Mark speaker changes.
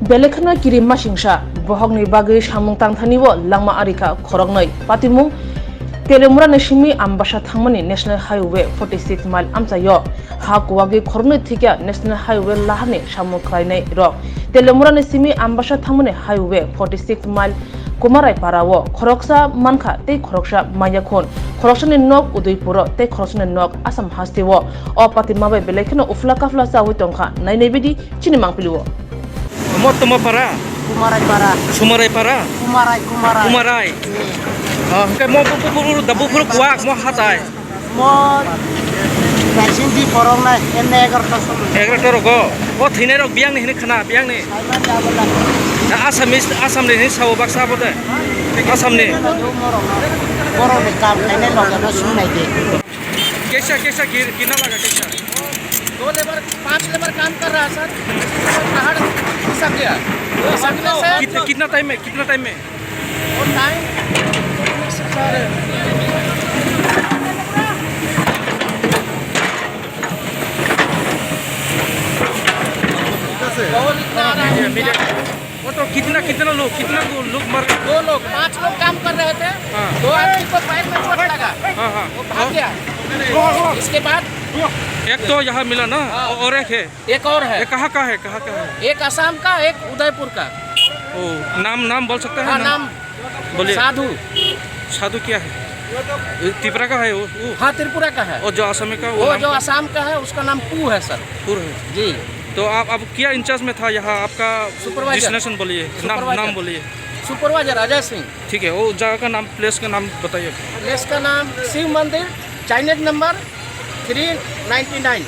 Speaker 1: Belekana kiri masingsa bohogni bagi samung tangthaniwo langma arika khorognoi patimung Telemura Neshimi Ambasha Thangmani National Highway 46 mile amsayo hakuwagi khornoi thikya National Highway lahani samung khlainai ro Telemura Neshimi Ambasha Thangmani Highway 46 mile Kumarai parawo khoroksa manka tei khoroksa mayakhon khoroksani nok Udaipuro tei khoroksani nok Assam hastiwo o patimabai belekana ufla kafla sawi tongkha nainai bidi chini mangpiliwo
Speaker 2: Motomo para
Speaker 3: Kumarai para.
Speaker 2: Sumarai para
Speaker 3: Kumarai.
Speaker 2: Kumarai ke mo pupuru dabu puru kuak mo hatai
Speaker 3: Mo vaksin di porong na enne 11
Speaker 2: 11 rogo o thine rok biang ni khana biang ni
Speaker 3: Saiman jabala.
Speaker 2: asam ni sawo baksa bote asam ni
Speaker 3: Porong de kam enne loga na sunai de.
Speaker 2: कैसा कितना लगा कैसा
Speaker 4: 5 labour काम कर रहा है sir पहाड़ खिसक गया खिसकने से
Speaker 2: कितना टाइम में
Speaker 4: और टाइम सर बहुत इतना आ रहा है
Speaker 2: वो तो कितना लोग मर
Speaker 4: 2 लोग 5 लोग काम कर रहे थे 2 आदमी को पैर में चोट लगा वो भाग गया इसके बाद
Speaker 2: एक तो यहाँ मिला ना और एक है
Speaker 4: एक और है
Speaker 2: ये कहाँ का है
Speaker 4: एक असम का एक उदयपुर का
Speaker 2: ओ नाम बोल सकते हैं
Speaker 4: हाँ नाम
Speaker 2: बोलिए
Speaker 4: साधु
Speaker 2: क्या है त्रिपुरा का है वो
Speaker 4: हाँ त्रिपुरा का है
Speaker 2: और जो असम का
Speaker 4: वो जो असम का है उसका नाम पू है सर
Speaker 2: पूर है
Speaker 4: जी
Speaker 2: तो आप अब क्या इंचार्ज में था यहाँ आपका
Speaker 4: सुपरवाइजर
Speaker 2: डेस्टिनेशन बोलिए नाम बोलिए
Speaker 4: सुपरवाइजर अजय सिंह
Speaker 2: ठीक है वो जगह का नाम प्लेस का नाम बताइए
Speaker 4: प्लेस का नाम शिव मंदिर चाइनीज नंबर 399